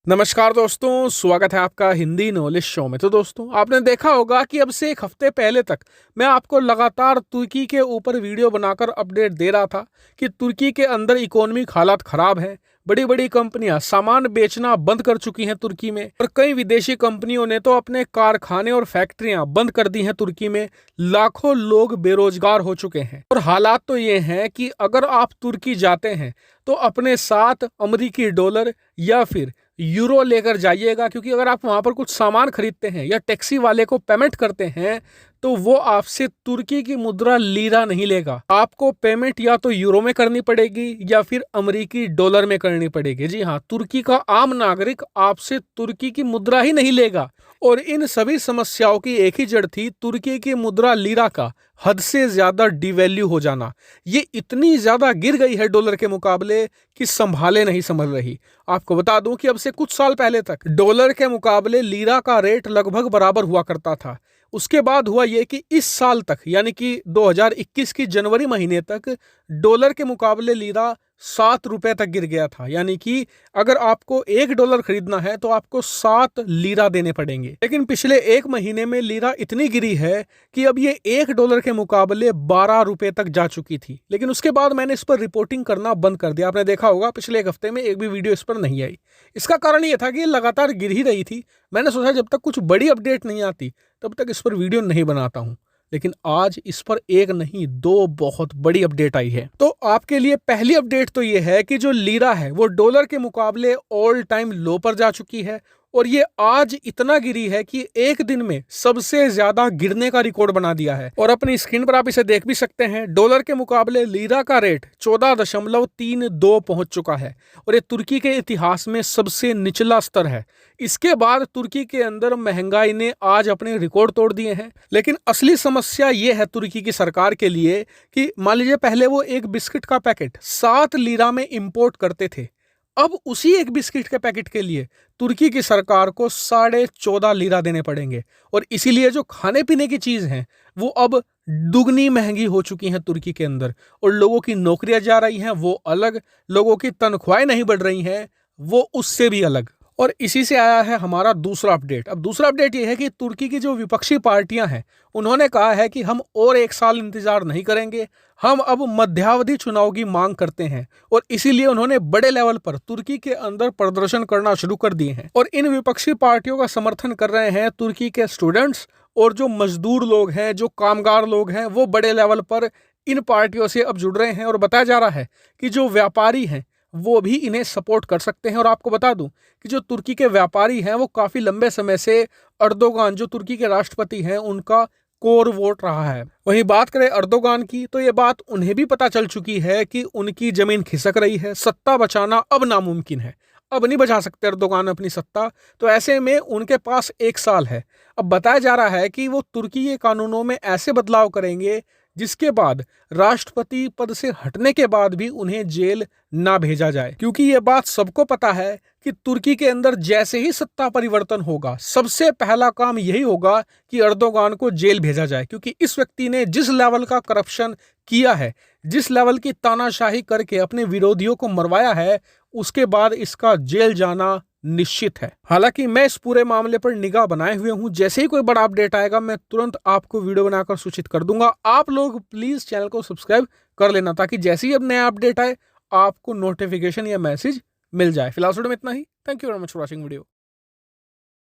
नमस्कार दोस्तों, स्वागत है आपका हिंदी नॉलेज शो में। तो दोस्तों, आपने देखा होगा कि अब से एक हफ्ते पहले तक मैं आपको लगातार तुर्की के ऊपर वीडियो बनाकर अपडेट दे रहा था कि तुर्की के अंदर इकोनॉमिक हालात खराब है। बड़ी बड़ी कंपनियां सामान बेचना बंद कर चुकी हैं तुर्की में, और कई विदेशी कंपनियों ने तो अपने कारखाने और फैक्ट्रियां बंद कर दी हैं तुर्की में। लाखों लोग बेरोजगार हो चुके हैं। और हालात तो ये हैं कि अगर आप तुर्की जाते हैं तो अपने साथ अमेरिकी डॉलर या फिर यूरो लेकर जाइएगा, क्योंकि अगर आप वहां पर कुछ सामान खरीदते हैं या टैक्सी वाले को पेमेंट करते हैं तो वो आपसे तुर्की की मुद्रा लीरा नहीं लेगा। आपको पेमेंट या तो यूरो में करनी पड़ेगी या फिर अमेरिकी डॉलर में करनी पड़ेगी। जी हाँ, तुर्की का आम नागरिक आपसे तुर्की की मुद्रा ही नहीं लेगा। और इन सभी समस्याओं की एक ही जड़ थी, तुर्की की मुद्रा लीरा का हद से ज्यादा डिवैल्यू हो जाना। ये इतनी ज्यादा गिर गई है डॉलर के मुकाबले कि संभाले नहीं संभल रही। आपको बता दूं कि अब से कुछ साल पहले तक डॉलर के मुकाबले लीरा का रेट लगभग बराबर हुआ करता था। उसके बाद हुआ यह कि इस साल तक, यानी कि 2021 की जनवरी महीने तक, डॉलर के मुकाबले लीरा 7 रुपए तक गिर गया था। यानी कि अगर आपको $1 खरीदना है तो आपको 7 लीरा देने पड़ेंगे। लेकिन पिछले एक महीने में लीरा इतनी गिरी है कि अब ये $1 के मुकाबले 12 रुपए तक जा चुकी थी। लेकिन उसके बाद मैंने इस पर रिपोर्टिंग करना बंद कर दिया। आपने देखा होगा पिछले एक हफ्ते में एक भी वीडियो इस पर नहीं आई। इसका कारण ये था कि ये लगातार गिर ही रही थी। मैंने सोचा जब तक कुछ बड़ी अपडेट नहीं आती तब तक इस पर वीडियो नहीं बनाता हूं। लेकिन आज इस पर एक नहीं, 2 बहुत बड़ी अपडेट आई है। तो आपके लिए पहली अपडेट तो ये है कि जो लीरा है वो डॉलर के मुकाबले ऑल टाइम लो पर जा चुकी है। और ये आज इतना गिरी है कि एक दिन में सबसे ज्यादा गिरने का रिकॉर्ड बना दिया है। और अपनी स्क्रीन पर आप इसे देख भी सकते हैं। डॉलर के मुकाबले लीरा का रेट 14.32 पहुंच चुका है और ये तुर्की के इतिहास में सबसे निचला स्तर है। इसके बाद तुर्की के अंदर महंगाई ने आज अपने रिकॉर्ड तोड़ दिए हैं। लेकिन असली समस्या ये है तुर्की की सरकार के लिए कि मान लीजिए पहले वो एक बिस्किट का पैकेट 7 लीरा में इंपोर्ट करते थे। अब उसी एक बिस्किट के पैकेट के लिए तुर्की की सरकार को 14.5 लीरा देने पड़ेंगे। और इसीलिए जो खाने पीने की चीज हैं वो अब दुगनी महंगी हो चुकी हैं तुर्की के अंदर। और लोगों की नौकरियां जा रही हैं वो अलग, लोगों की तनख्वाहें नहीं बढ़ रही हैं वो उससे भी अलग। और इसी से आया है हमारा दूसरा अपडेट। अब दूसरा अपडेट यह है कि तुर्की की जो विपक्षी पार्टियां हैं उन्होंने कहा है कि हम और एक साल इंतजार नहीं करेंगे, हम अब मध्यावधि चुनाव की मांग करते हैं। और इसीलिए उन्होंने बड़े लेवल पर तुर्की के अंदर प्रदर्शन करना शुरू कर दिए हैं। और इन विपक्षी पार्टियों का समर्थन कर रहे हैं तुर्की के स्टूडेंट्स और जो मजदूर लोग हैं, जो कामगार लोग हैं, वो बड़े लेवल पर इन पार्टियों से अब जुड़ रहे हैं। और बताया जा रहा है कि जो व्यापारी हैं वो भी इन्हें सपोर्ट कर सकते हैं। और आपको बता दूं कि जो तुर्की के व्यापारी हैं वो काफी लंबे समय से अर्दोगान, जो तुर्की के राष्ट्रपति हैं, उनका कोर वोट रहा है। वहीं बात करें अर्दोगान की तो ये बात उन्हें भी पता चल चुकी है कि उनकी जमीन खिसक रही है, सत्ता बचाना अब नामुमकिन है। अब नहीं बचा सकते अर्दोगान अपनी सत्ता। तो ऐसे में उनके पास एक साल है। अब बताया जा रहा है कि वो तुर्की के कानूनों में ऐसे बदलाव करेंगे जिसके बाद राष्ट्रपति पद से हटने के बाद भी उन्हें जेल ना भेजा जाए। क्योंकि ये बात सबको पता है कि तुर्की के अंदर जैसे ही सत्ता परिवर्तन होगा सबसे पहला काम यही होगा कि अर्दोगान को जेल भेजा जाए। क्योंकि इस व्यक्ति ने जिस लेवल का करप्शन किया है, जिस लेवल की तानाशाही करके अपने विरोधियों को मरवाया है, उसके बाद इसका जेल जाना निश्चित है। हालांकि मैं इस पूरे मामले पर निगाह बनाए हुए हूं। जैसे ही कोई बड़ा अपडेट आएगा मैं तुरंत आपको वीडियो बनाकर सूचित कर दूंगा। आप लोग प्लीज चैनल को सब्सक्राइब कर लेना ताकि जैसे ही अब नया अपडेट आए आपको नोटिफिकेशन या मैसेज मिल जाए। फिलहाल वीडियो में इतना ही। Thank you very much for watching video.